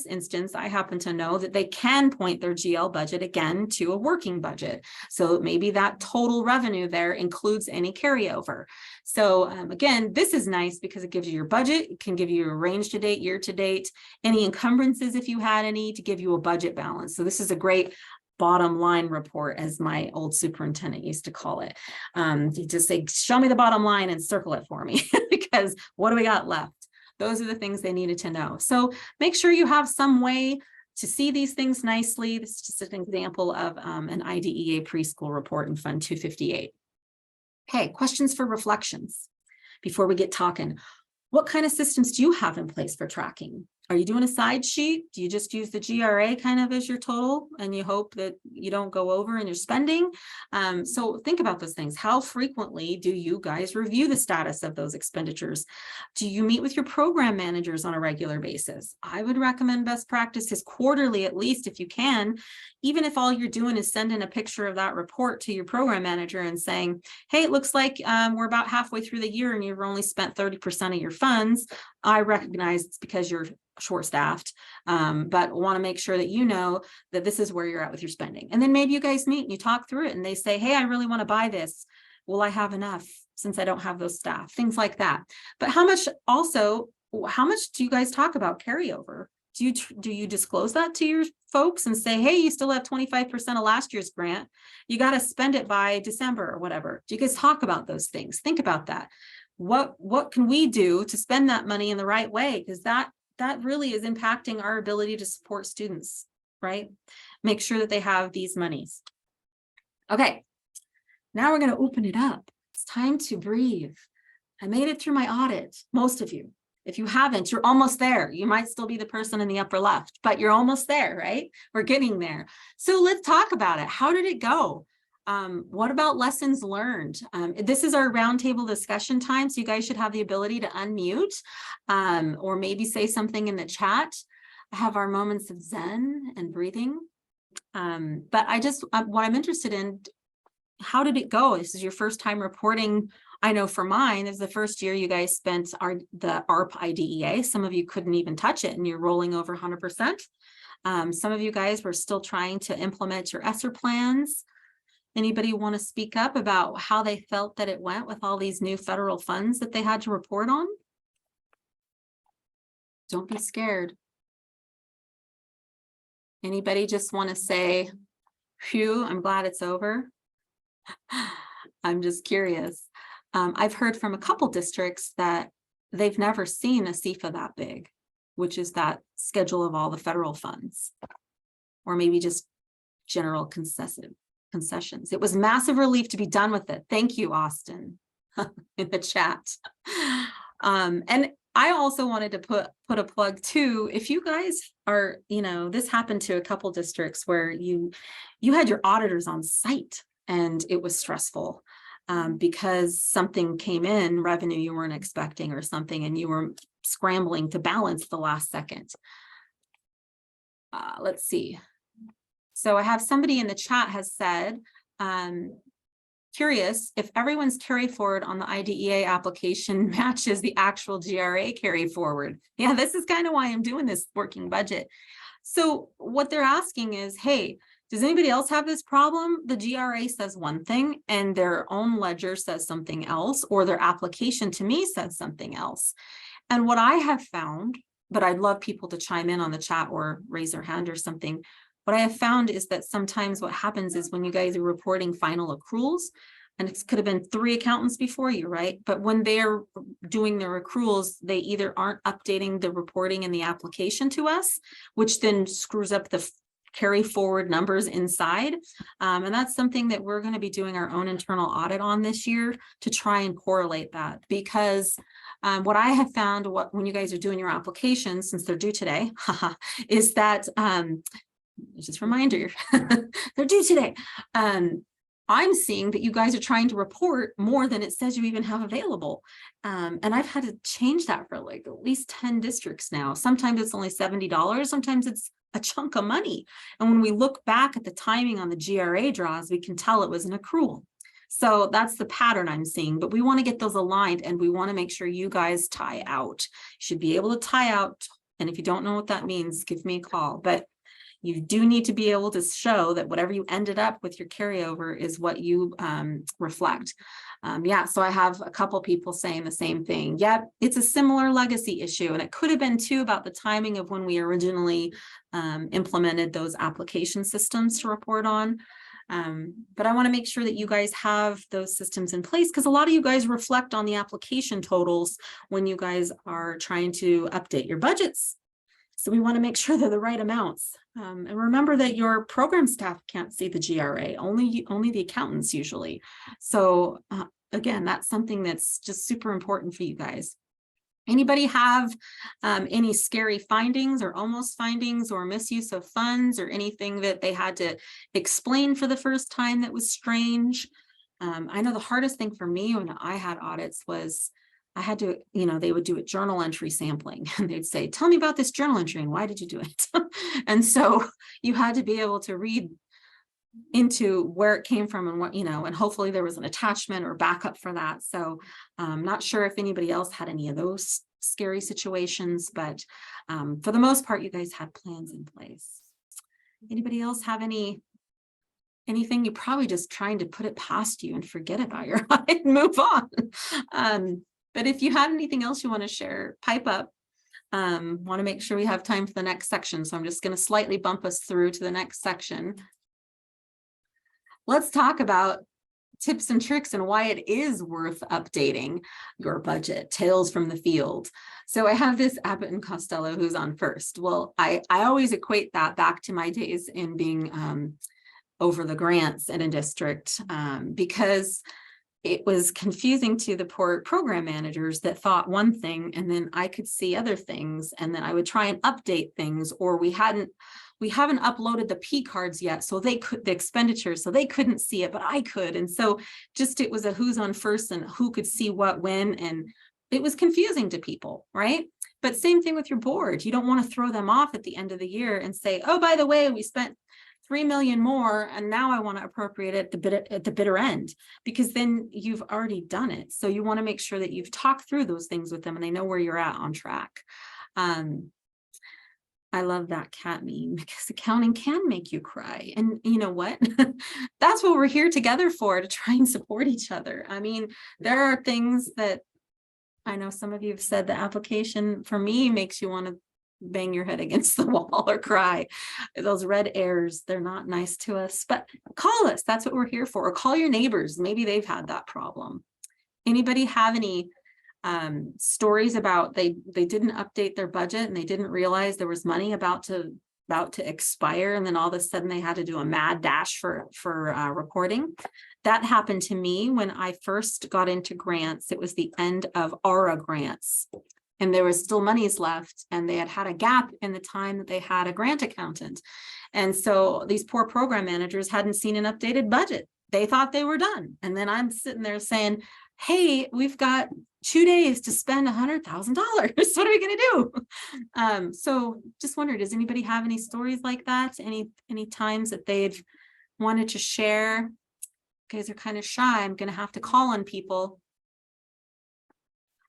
instance, I happen to know that they can point their GL budget again to a working budget. So maybe that total revenue there includes any carryover. So again, this is nice because it gives you your budget. It can give you a range to date, year to date, any encumbrances if you had any, to give you a budget balance. So this is a great bottom line report, as my old superintendent used to call it. You just say, show me the bottom line and circle it for me, because what do we got left? Those are the things they needed to know. So make sure you have some way to see these things nicely. This is just an example of an IDEA preschool report in Fund 258. Okay, questions for reflections before we get talking. What kind of systems do you have in place for tracking? Are you doing a side sheet? Do you just use the GRA kind of as your total and you hope that you don't go over in your spending? So think about those things. How frequently do you guys review the status of those expenditures? Do you meet with your program managers on a regular basis? I would recommend best practices quarterly, at least if you can, even if all you're doing is sending a picture of that report to your program manager and saying, hey, it looks like we're about halfway through the year and you've only spent 30% of your funds. I recognize it's because you're short-staffed, but want to make sure that you know that this is where you're at with your spending. And then maybe you guys meet and you talk through it and they say, hey, I really want to buy this. Will I have enough since I don't have those staff? Things like that. But how much do you guys talk about carryover? Do you disclose that to your folks and say, hey, you still have 25% of last year's grant. You got to spend it by December or whatever. Do you guys talk about those things? Think about that. What can we do to spend that money in the right way? Because that really is impacting our ability to support students, right? Make sure that they have these monies. Okay, now we're going to open it up. It's time to breathe. I made it through my audit, most of you. If you haven't, you're almost there. You might still be the person in the upper left, but you're almost there, right? We're getting there. So let's talk about it. How did it go? What about lessons learned? This is our roundtable discussion time, so you guys should have the ability to unmute or maybe say something in the chat. Have our moments of Zen and breathing. But what I'm interested in, how did it go? This is your first time reporting. I know for mine, this is the first year you guys spent the ARP IDEA. Some of you couldn't even touch it and you're rolling over 100%. Some of you guys were still trying to implement your ESSER plans. Anybody want to speak up about how they felt that it went with all these new federal funds that they had to report on? Don't be scared. Anybody just want to say, phew, I'm glad it's over? I'm just curious. I've heard from a couple districts that they've never seen a CEFA that big, which is that schedule of all the federal funds, or maybe just general concessions. It was massive relief to be done with it. Thank you, Austin, in the chat. And I also wanted to put a plug too. If you guys are, this happened to a couple districts where you had your auditors on site and it was stressful because something came in, revenue you weren't expecting or something, and you were scrambling to balance the last second. Let's see. So I have somebody in the chat has said, curious if everyone's carry forward on the IDEA application matches the actual GRA carry forward. Yeah, this is kind of why I'm doing this working budget. So what they're asking is, hey, does anybody else have this problem? The GRA says one thing and their own ledger says something else, or their application to me says something else. And what I have found, but I'd love people to chime in on the chat or raise their hand or something. What I have found is that sometimes what happens is when you guys are reporting final accruals, and it could have been 3 accountants before you, right? But when they're doing their accruals, they either aren't updating the reporting in the application to us, which then screws up the carry forward numbers inside. And that's something that we're going to be doing our own internal audit on this year to try and correlate that, because what I have found when you guys are doing your applications, since they're due today, is that just a reminder, they're due today. I'm seeing that you guys are trying to report more than it says you even have available. And I've had to change that for like at least 10 districts now. Sometimes it's only $70, sometimes it's a chunk of money. And when we look back at the timing on the GRA draws, we can tell it was an accrual. So that's the pattern I'm seeing, but we want to get those aligned and we want to make sure you guys tie out. You should be able to tie out. And if you don't know what that means, give me a call. But you do need to be able to show that whatever you ended up with your carryover is what you reflect. Yeah, so I have a couple people saying the same thing. Yep, it's a similar legacy issue. And it could have been too about the timing of when we originally implemented those application systems to report on. But I want to make sure that you guys have those systems in place, because a lot of you guys reflect on the application totals when you guys are trying to update your budgets. So we want to make sure they're the right amounts. And remember that your program staff can't see the GRA, only the accountants usually. So again, that's something that's just super important for you guys. Anybody have any scary findings or almost findings or misuse of funds or anything that they had to explain for the first time that was strange? I know the hardest thing for me when I had audits was I had to, they would do a journal entry sampling and they'd say, tell me about this journal entry and why did you do it? And so you had to be able to read into where it came from and what, and hopefully there was an attachment or backup for that. So I'm not sure if anybody else had any of those scary situations, but for the most part, you guys had plans in place. Anybody else have anything? You're probably just trying to put it past you and forget about your audit and move on. But if you have anything else you want to share, pipe up. Want to make sure we have time for the next section. So I'm just going to slightly bump us through to the next section. Let's talk about tips and tricks and why it is worth updating your budget. Tales from the field. So I have this Abbott and Costello who's on first. Well, I always equate that back to my days in being over the grants in a district because it was confusing to the poor program managers that thought one thing and then I could see other things and then I would try and update things, or we haven't uploaded the P cards yet, so they could, the expenditures, so they couldn't see it, but I could. And so just it was a who's on first and who could see what when, and it was confusing to people, right? But same thing with your board. You don't want to throw them off at the end of the year and say, oh, by the way, we spent $3 million more and now I want to appropriate it at the bitter end, because then you've already done it. So you want to make sure that you've talked through those things with them and they know where you're at on track. I love that cat meme because accounting can make you cry. And you know what? That's what we're here together for, to try and support each other. I mean, there are things that I know some of you have said the application for me makes you want to bang your head against the wall or cry. Those red errors, they're not nice to us, but call us. That's what we're here for. Or call your neighbors. Maybe they've had that problem. Anybody have any stories about they didn't update their budget and they didn't realize there was money about to expire, and then all of a sudden they had to do a mad dash for reporting? That happened to me when I first got into grants. It was the end of ARA grants and there was still monies left, and they had a gap in the time that they had a grant accountant. And so these poor program managers hadn't seen an updated budget. They thought they were done. And then I'm sitting there saying, hey, we've got 2 days to spend $100,000. What are we going to do? So just wondered, does anybody have any stories like that? Any times that they've wanted to share? You guys are kind of shy. I'm going to have to call on people.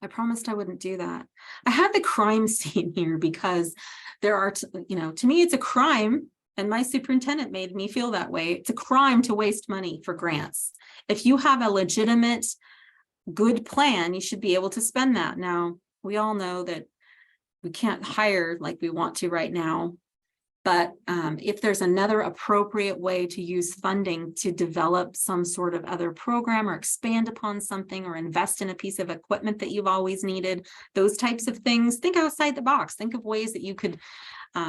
I promised I wouldn't do that. I had the crime scene here because there are, to me, it's a crime. And my superintendent made me feel that way. It's a crime to waste money for grants. If you have a legitimate, good plan, you should be able to spend that. Now, we all know that we can't hire like we want to right now, but if there's another appropriate way to use funding to develop some sort of other program or expand upon something or invest in a piece of equipment that you've always needed, those types of things, think outside the box. Think of ways that you could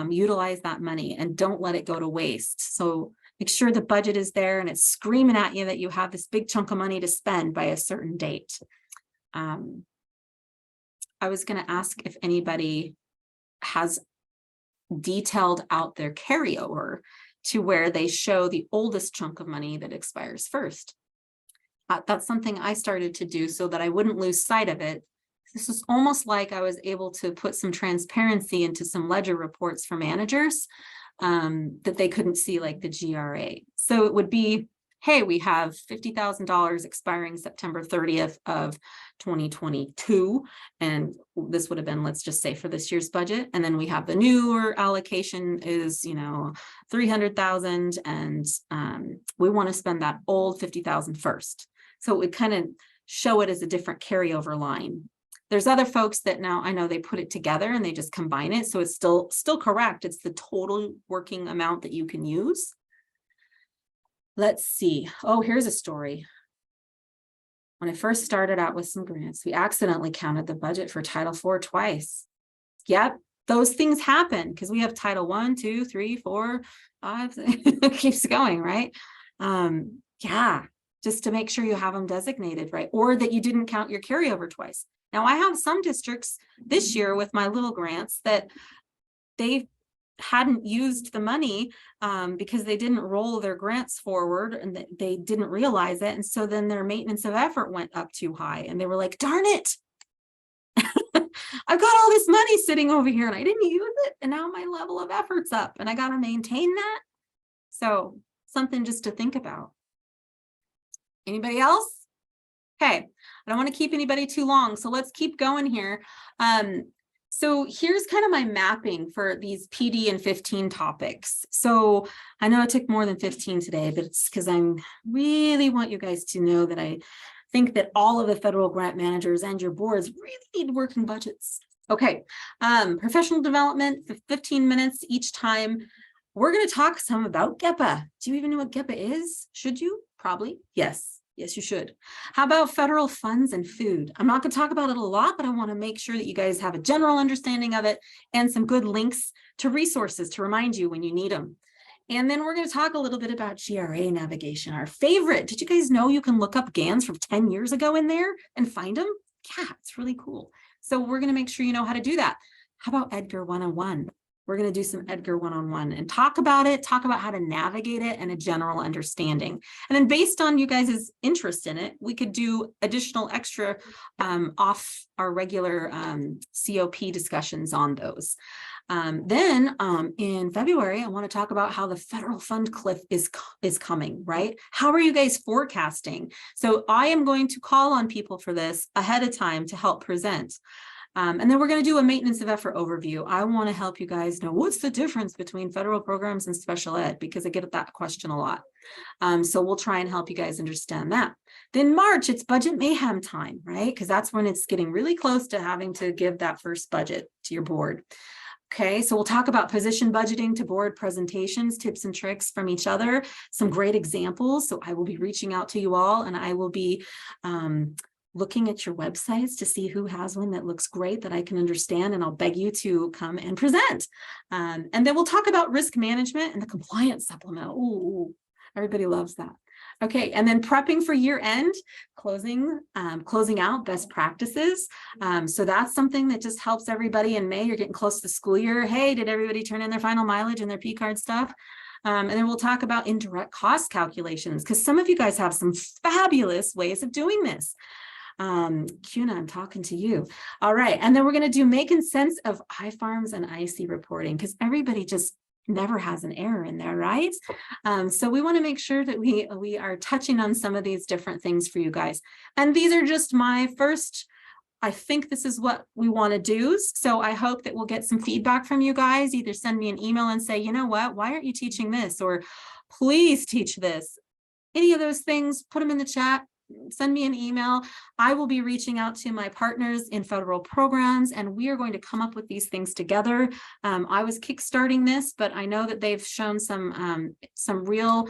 utilize that money and don't let it go to waste. So make sure the budget is there and it's screaming at you that you have this big chunk of money to spend by a certain date. I was going to ask if anybody has detailed out their carryover to where they show the oldest chunk of money that expires first. That's something I started to do so that I wouldn't lose sight of it. This is almost like I was able to put some transparency into some ledger reports for managers that they couldn't see, like the GRA. So it would be, hey, we have $50,000 expiring September 30th of 2022. And this would have been, let's just say, for this year's budget. And then we have the newer allocation is, 300,000. And we want to spend that old 50,000 first. So it would kind of show it as a different carryover line. There's other folks that now I know they put it together and they just combine it. So it's still correct. It's the total working amount that you can use. Let's see. Oh, here's a story. When I first started out with some grants, we accidentally counted the budget for Title IV twice. Yep, those things happen because we have Title I, II, III, IV, V. It keeps going, right? Yeah, just to make sure you have them designated, right? Or that you didn't count your carryover twice. Now I have some districts this year with my little grants that they hadn't used the money because they didn't roll their grants forward and they didn't realize it. And so then their maintenance of effort went up too high and they were like, darn it, I've got all this money sitting over here and I didn't use it. And now my level of effort's up and I got to maintain that. So something just to think about. Anybody else? Okay, I don't want to keep anybody too long, so let's keep going here. So here's kind of my mapping for these PD and 15 topics. So I know it took more than 15 today, but it's because I really want you guys to know that I think that all of the federal grant managers and your boards really need working budgets. Okay, professional development, 15 minutes each time. We're going to talk some about GEPA. Do you even know what GEPA is? Should you? Probably. Yes. Yes, you should. How about federal funds and food? I'm not going to talk about it a lot, but I want to make sure that you guys have a general understanding of it and some good links to resources to remind you when you need them. And then we're going to talk a little bit about GRA navigation, our favorite. Did you guys know you can look up GANs from 10 years ago in there and find them? Yeah, it's really cool. So we're going to make sure you know how to do that. How about Edgar 101? We're going to do some Edgar 101 and talk about it, talk about how to navigate it and a general understanding. And then based on you guys' interest in it, we could do additional extra off our regular COP discussions on those. Then in February, I want to talk about how the federal fund cliff is coming, right? How are you guys forecasting? So I am going to call on people for this ahead of time to help present. And then we're going to do a maintenance of effort overview. I want to help you guys know what's the difference between federal programs and special ed, because I get that question a lot. So we'll try and help you guys understand that. Then March, it's budget mayhem time, right? Because that's when it's getting really close to having to give that first budget to your board. Okay, so we'll talk about position budgeting to board presentations, tips and tricks from each other, some great examples. So I will be reaching out to you all and I will be looking at your websites to see who has one that looks great that I can understand, and I'll beg you to come and present. And then we'll talk about risk management and the compliance supplement. Ooh, everybody loves that. Okay, and then prepping for year end, closing out best practices. So that's something that just helps everybody in May. You're getting close to the school year. Hey, did everybody turn in their final mileage and their P-card stuff? And then we'll talk about indirect cost calculations, because some of you guys have some fabulous ways of doing this. Kuna, I'm talking to you. All right. And then we're going to do making sense of iFarms and IC reporting, because everybody just never has an error in there, right? So we want to make sure that we are touching on some of these different things for you guys. And these are just my first, I think this is what we want to do. So I hope that we'll get some feedback from you guys. Either send me an email and say, you know what, why aren't you teaching this? Or please teach this. Any of those things, put them in the chat. Send me an email. I will be reaching out to my partners in federal programs, and we are going to come up with these things together. I was kickstarting this, but I know that they've shown some real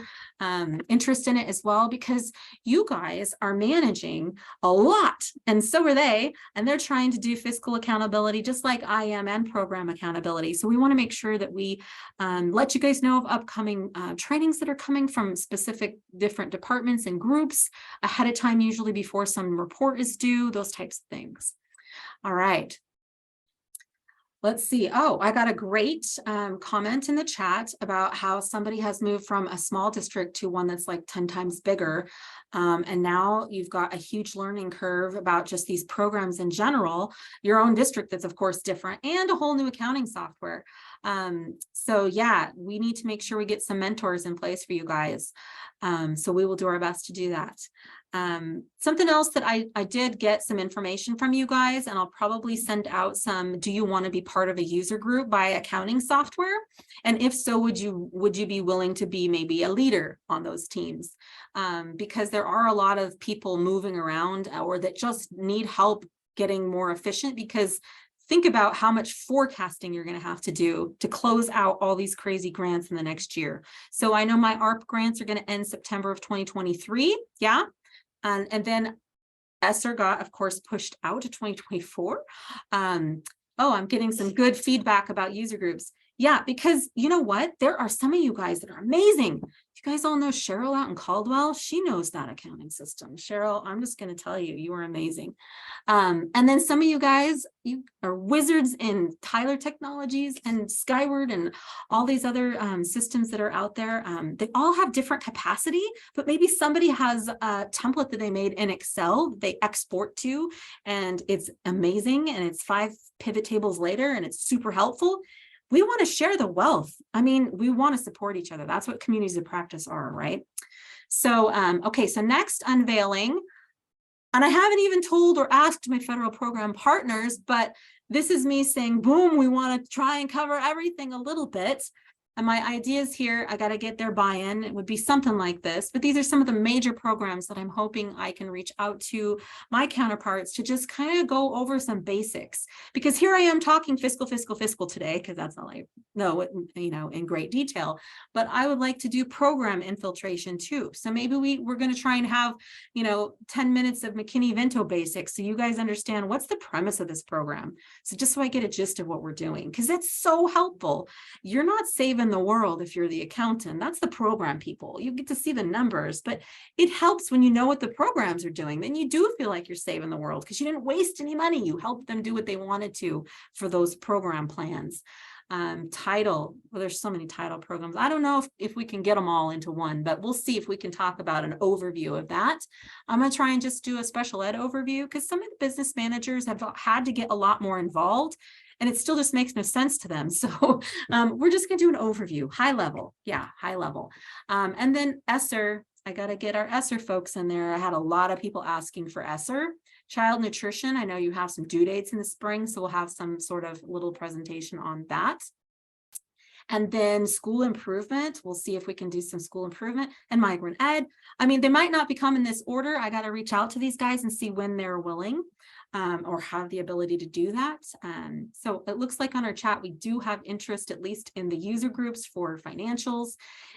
interest in it as well, because you guys are managing a lot, and so are they, and they're trying to do fiscal accountability just like I am, and program accountability. So we want to make sure that we let you guys know of upcoming trainings that are coming from specific different departments and groups ahead of time, usually before some report is due, those types of things. All right. Let's see. Oh, I got a great comment in the chat about how somebody has moved from a small district to one that's like 10 times bigger. And now you've got a huge learning curve about just these programs in general, your own district that's of course different, and a whole new accounting software. So yeah, we need to make sure we get some mentors in place for you guys. So we will do our best to do that. Something else that I did get some information from you guys, and I'll probably send out some, do you want to be part of a user group by accounting software? And if so, would you be willing to be maybe a leader on those teams? Because there are a lot of people moving around or that just need help getting more efficient, because think about how much forecasting you're going to have to do to close out all these crazy grants in the next year. So I know my ARP grants are going to end September of 2023. Yeah. And then ESSER got, of course, pushed out to 2024. Oh, I'm getting some good feedback about user groups. Yeah, because you know what? There are some of you guys that are amazing. You guys all know Cheryl out in Caldwell. She knows that accounting system. Cheryl, I'm just going to tell you, you are amazing. And then some of you guys, you are wizards in Tyler Technologies and Skyward and all these other systems that are out there. They all have different capacity, but maybe somebody has a template that they made in Excel that they export to, and it's amazing. And it's 5 pivot tables later, and it's super helpful. We want to share the wealth. I mean, we want to support each other. That's what communities of practice are, right? So, okay, so next unveiling, and I haven't even told or asked my federal program partners, but this is me saying, boom, we want to try and cover everything a little bit. And my ideas here, I got to get their buy-in. It would be something like this, but these are some of the major programs that I'm hoping I can reach out to my counterparts to just kind of go over some basics, because here I am talking fiscal today, because that's all I know, you know, in great detail, but I would like to do program infiltration too. So maybe we're going to try and have, you know, 10 minutes of McKinney-Vento basics, so you guys understand what's the premise of this program. So just so I get a gist of what we're doing, because that's so helpful. You're not saving the world if you're the accountant. That's the program people. You get to see the numbers, but it helps when you know what the programs are doing. Then you do feel like you're saving the world because you didn't waste any money. You helped them do what they wanted to for those program plans. Title, well, there's so many title programs. I don't know if we can get them all into one, but we'll see if we can talk about an overview of that. I'm going to try and just do a special ed overview, because some of the business managers have had to get a lot more involved, and it still just makes no sense to them. So we're just going to do an overview, high level. Yeah, high level. And then ESSER, I got to get our ESSER folks in there. I had a lot of people asking for ESSER. Child nutrition, I know you have some due dates in the spring, so we'll have some sort of little presentation on that. And then school improvement, we'll see if we can do some school improvement, and migrant ed. I mean, they might not become in this order. I got to reach out to these guys and see when they're willing or have the ability to do that. So it looks like on our chat, we do have interest, at least in the user groups for financials.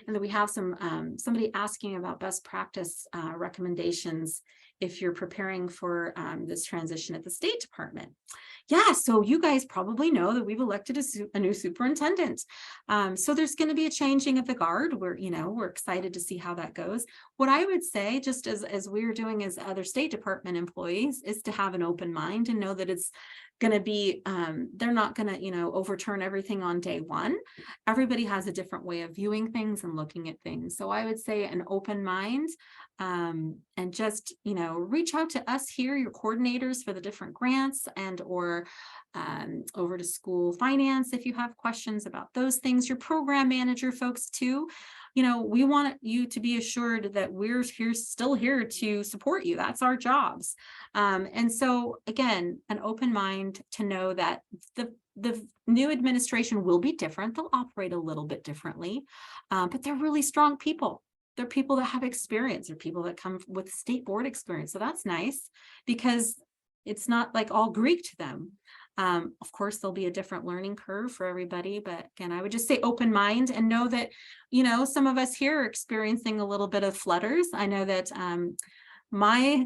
And then we have some somebody asking about best practice recommendations if you're preparing for this transition at the State Department. Yeah, so you guys probably know that we've elected a new superintendent. So there's going to be a changing of the guard. We're excited to see how that goes. What I would say, just as we're doing as other State Department employees, is to have an open mind and know that it's going to be, they're not going to, overturn everything on day one. Everybody has a different way of viewing things and looking at things. So I would say an open mind, and just, reach out to us here, your coordinators for the different grants, and or over to school finance if you have questions about those things, your program manager folks too. We want you to be assured that we're still here to support you. That's our jobs. And so again, an open mind to know that the new administration will be different. They'll operate a little bit differently, but they're really strong people. They're people that have experience. They're people that come with state board experience. So that's nice, because it's not like all Greek to them. Of course, there'll be a different learning curve for everybody, but again, I would just say open mind and know that, some of us here are experiencing a little bit of flutters. I know that my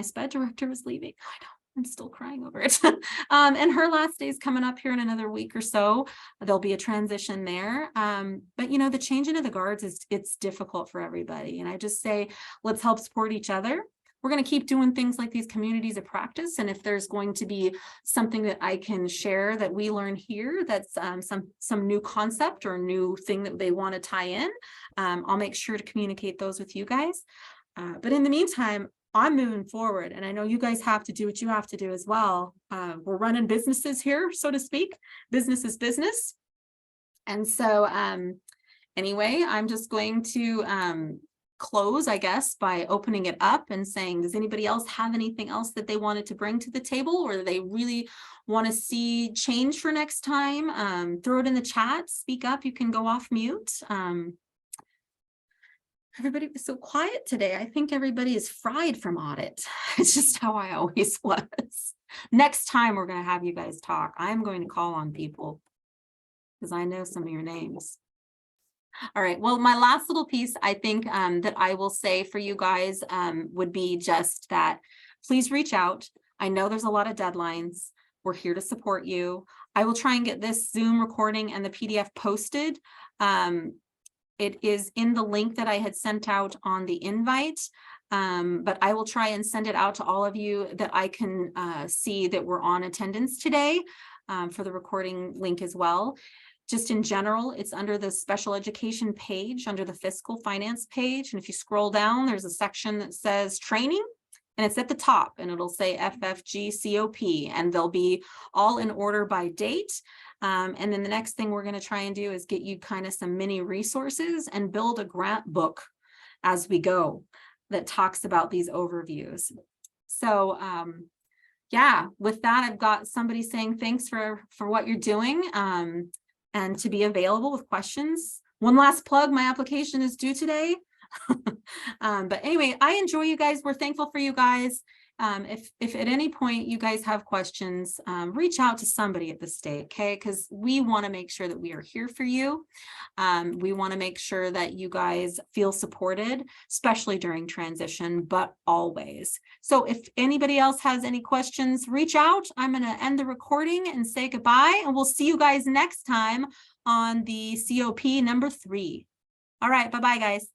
SPED director is leaving. I know, I'm still crying over it. And her last day is coming up here in another week or so. There'll be a transition there. But the changing of the guards it's difficult for everybody. And I just say, let's help support each other. We're going to keep doing things like these communities of practice. And if there's going to be something that I can share that we learn here, that's some new concept or new thing that they want to tie in, I'll make sure to communicate those with you guys. But in the meantime, I'm moving forward, and I know you guys have to do what you have to do as well. We're running businesses here, so to speak. Business is business. And so anyway, I'm just going to close, I guess, by opening it up and saying, does anybody else have anything else that they wanted to bring to the table, or they really want to see change for next time? Throw it in the chat, speak up. You can go off mute. Everybody was so quiet today. I think everybody is fried from audit. It's just how I always was. Next time we're going to have you guys talk. I'm going to call on people because I know some of your names. All right. Well, my last little piece, I think that I will say for you guys would be just that please reach out. I know there's a lot of deadlines. We're here to support you. I will try and get this Zoom recording and the PDF posted. It is in the link that I had sent out on the invite, but I will try and send it out to all of you that I can see that we're on attendance today for the recording link as well. Just in general, it's under the special education page, under the fiscal finance page. And if you scroll down, there's a section that says training, and it's at the top, and it'll say FFG COP, and they'll be all in order by date. And then the next thing we're going to try and do is get you kind of some mini resources and build a grant book as we go that talks about these overviews. So yeah, with that, I've got somebody saying thanks for what you're doing. And to be available with questions. One last plug, my application is due today. But anyway, I enjoy you guys. We're thankful for you guys. If at any point you guys have questions, reach out to somebody at the state, okay? Because we want to make sure that we are here for you. We want to make sure that you guys feel supported, especially during transition, but always. So if anybody else has any questions, reach out. I'm going to end the recording and say goodbye, and we'll see you guys next time on the COP number 3. All right, bye-bye, guys.